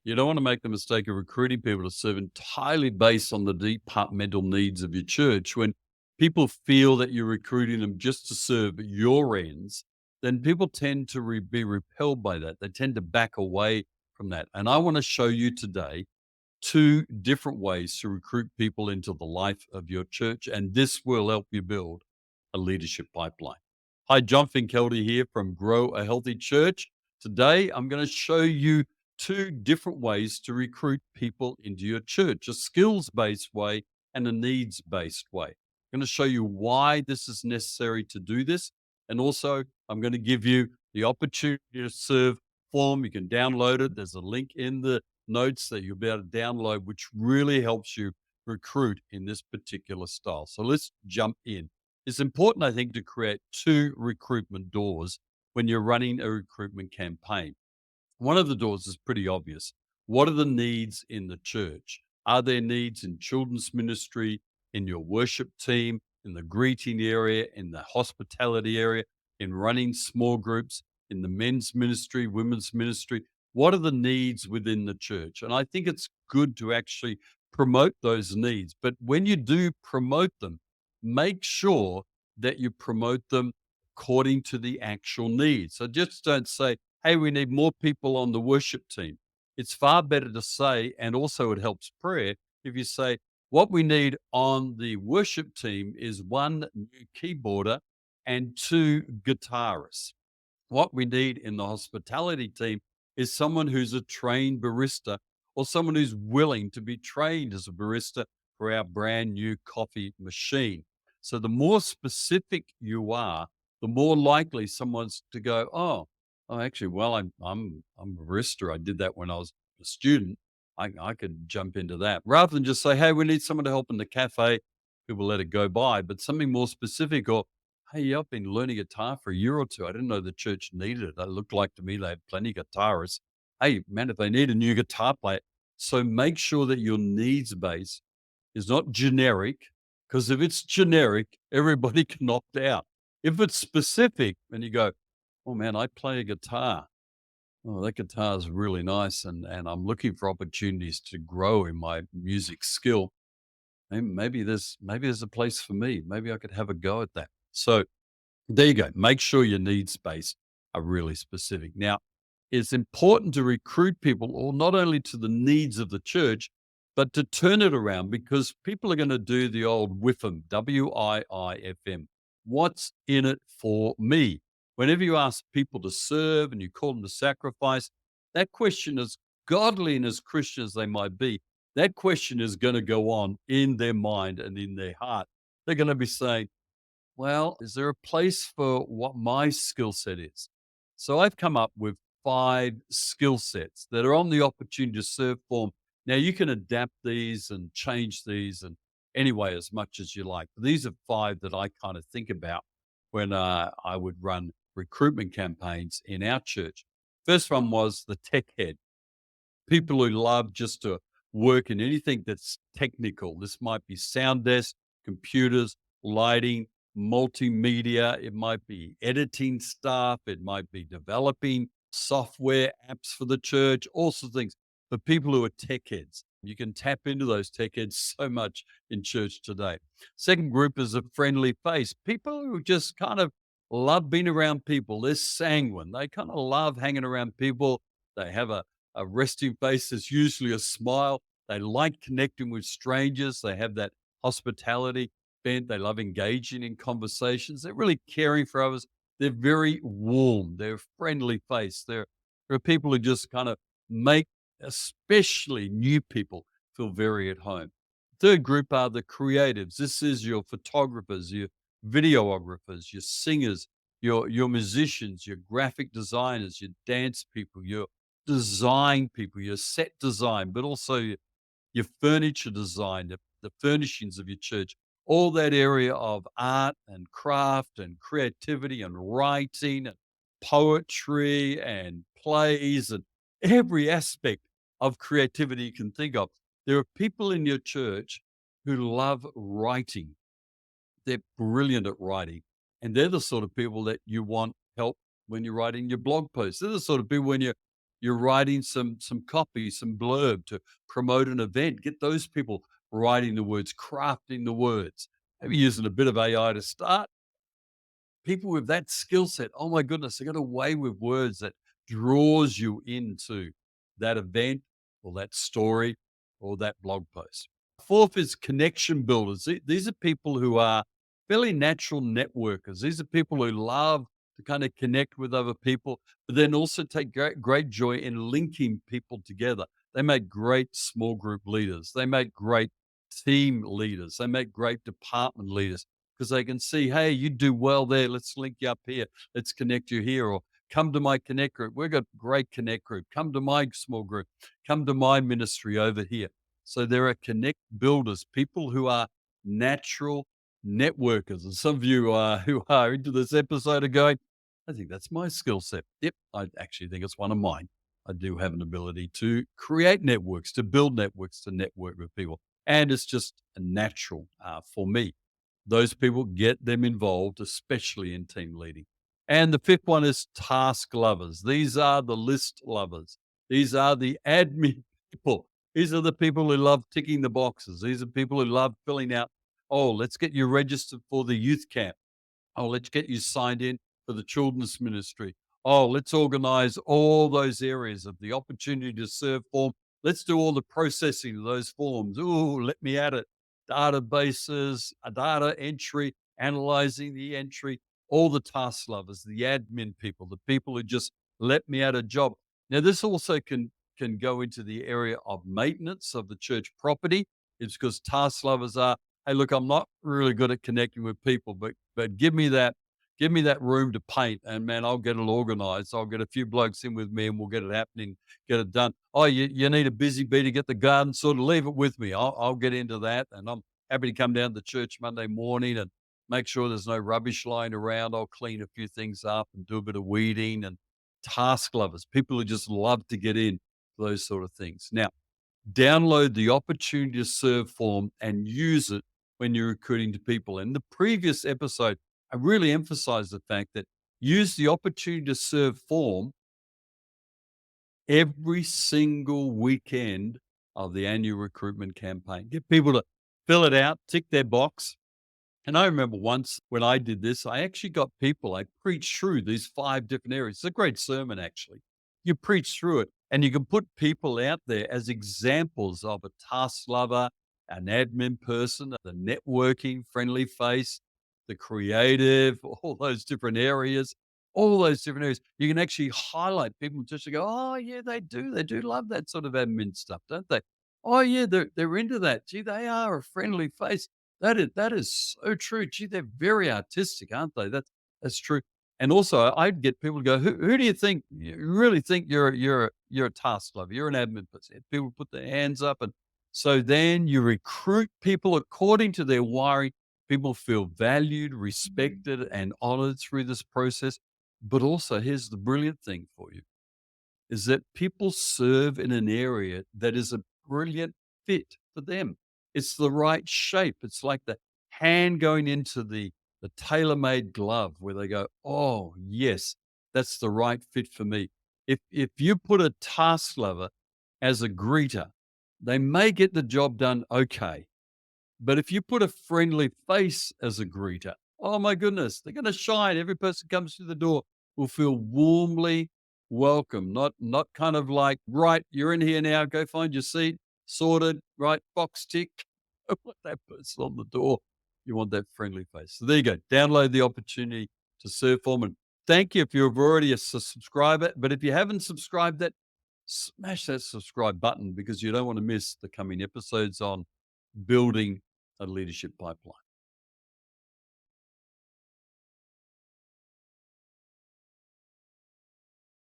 You don't want to make the mistake of recruiting people to serve entirely based on the departmental needs of your church. When people feel that you're recruiting them just to serve your ends, then people tend to be repelled by that. They tend to back away from that. And I want to show you today two different ways to recruit people into the life of your church, and this will help you build a leadership pipeline. Hi, John Finkelde here from Grow a Healthy Church. Today, I'm going to show you two different ways to recruit people into your church, a skills based way and a needs based way. I'm going to show you why this is necessary to do this. And also, I'm going to give you the opportunity to serve form. You can download it. There's a link in the notes that you'll be able to download, which really helps you recruit in this particular style. So let's jump in. It's important, I think, to create two recruitment doors when you're running a recruitment campaign. One of the doors is pretty obvious. What are the needs in the church? Are there needs in children's ministry, in your worship team, in the greeting area, in the hospitality area, in running small groups, in the men's ministry, women's ministry? What are the needs within the church? And I think it's good to actually promote those needs. But when you do promote them, make sure that you promote them according to the actual needs. So just don't say, hey, we need more people on the worship team. It's far better to say, and also it helps prayer, if you say, what we need on the worship team is one new keyboarder and two guitarists. What we need in the hospitality team is someone who's a trained barista or someone who's willing to be trained as a barista for our brand new coffee machine. So the more specific you are, the more likely someone's to go, oh, actually, well, I'm a barista. I did that when I was a student. I could jump into that rather than just say, hey, we need someone to help in the cafe. People let it go by, but something more specific or hey, yeah, I've been learning guitar for a year or two. I didn't know the church needed it. It looked like to me they had plenty of guitarists. Hey, man, if they need a new guitar player, so make sure that your needs base is not generic, because if it's generic, everybody can opt out. If it's specific and you go, oh man, I play a guitar. Oh, that guitar is really nice, and I'm looking for opportunities to grow in my music skill. Maybe there's a place for me. Maybe I could have a go at that. So there you go. Make sure your needs based are really specific. Now, it's important to recruit people, or not only to the needs of the church, but to turn it around because people are going to do the old WIFM, WIIFM. What's in it for me? Whenever you ask people to serve and you call them to sacrifice, that question, as godly and as Christian as they might be, that question is going to go on in their mind and in their heart. They're going to be saying, well, is there a place for what my skill set is? So I've come up with five skill sets that are on the opportunity to serve form. Now you can adapt these and change these and anyway as much as you like. But these are five that I kind of think about when I would run recruitment campaigns in our church. First one was the tech head, people who love just to work in anything that's technical. This might be sound desk, computers, lighting, multimedia. It might be editing stuff. It might be developing software apps for the church, all sorts of things. For people who are tech heads, you can tap into those tech heads so much in church today. Second group is a friendly face. People who just kind of love being around people. They're sanguine. They kind of love hanging around people. They have a resting face is usually a smile. They like connecting with strangers. They have that hospitality bent. They love engaging in conversations. They're really caring for others. They're very warm. They're friendly face. There are people who just kind of make, especially new people, feel very at home. Third group are the creatives. This is your photographers, your videographers, your singers, your musicians, your graphic designers, your dance people, your design people, your set design, but also your furniture design, the furnishings of your church, all that area of art and craft and creativity and writing and poetry and plays and every aspect of creativity you can think of. There are people in your church who love writing. They're brilliant at writing. And they're the sort of people that you want help when you're writing your blog posts. They're the sort of people when you're You're writing some copy, some blurb to promote an event. Get those people writing the words, crafting the words. Maybe using a bit of AI to start. People with that skill set, oh my goodness, they got a way with words that draws you into that event or that story or that blog post. Fourth is connection builders. These are people who are fairly natural networkers. These are people who love to kind of connect with other people, but then also take great joy in linking people together. They make great small group leaders. They make great team leaders. They make great department leaders because they can see, hey, you do well there. Let's link you up here. Let's connect you here. Or come to my connect group. We've got great connect group. Come to my small group. Come to my ministry over here. So there are connect builders, people who are natural networkers. And some of you who are into this episode are going, I think that's my skill set. Yep, I actually think it's one of mine. I do have an ability to create networks, to build networks, to network with people. And it's just a natural for me. Those people, get them involved, especially in team leading. And the fifth one is task lovers. These are the list lovers. These are the admin people. These are the people who love ticking the boxes. These are people who love filling out, oh, let's get you registered for the youth camp. Oh, let's get you signed in for the children's ministry. Oh, let's organize all those areas of the opportunity to serve form. Let's do all the processing of those forms. Oh, let me add it. Databases, data entry, analyzing the entry, all the task lovers, the admin people, the people who just let me add a job. Now, this also can go into the area of maintenance of the church property. It's because task lovers are, hey, look, I'm not really good at connecting with people, but give me that room to paint, and man, I'll get it organized. I'll get a few blokes in with me, and we'll get it happening, get it done. Oh, you need a busy bee to get the garden sorted. Leave it with me. I'll get into that, and I'm happy to come down to church Monday morning and make sure there's no rubbish lying around. I'll clean a few things up and do a bit of weeding. And task lovers, people who just love to get in those sort of things. Now, download the opportunity to serve form and use it when you're recruiting to people. In the previous episode, I really emphasized the fact that use the opportunity to serve form every single weekend of the annual recruitment campaign. Get people to fill it out, tick their box, and I remember once when I did this, I actually got people, I preached through these 5 different areas. It's a great sermon, actually. You preach through it, and you can put people out there as examples of a task lover, an admin person, the networking friendly face, the creative, all those different areas, all those different areas. You can actually highlight people just to go, oh, yeah, they do. They do love that sort of admin stuff, don't they? Oh, yeah, they're into that. Gee, they are a friendly face. That is so true. Gee, they're very artistic, aren't they? That's true. And also, I'd get people to go, "Who do you think you really think you're a task lover? You're an admin person." People put their hands up, and so then you recruit people according to their wiring. People feel valued, respected, and honored through this process. But also, here's the brilliant thing for you is that people serve in an area that is a brilliant fit for them. It's the right shape. It's like the hand going into the tailor-made glove where they go, "Oh, yes, that's the right fit for me." If you put a task lover as a greeter, they may get the job done okay. But if you put a friendly face as a greeter, oh my goodness, they're going to shine. Every person comes through the door will feel warmly welcome, not kind of like, right, you're in here now, go find your seat, sorted, right, box tick. I want that person on the door. You want that friendly face. So there you go. Download the opportunity to serve form. And thank you if you've already a subscriber. But if you haven't subscribed that, smash that subscribe button because you don't want to miss the coming episodes on building a leadership pipeline.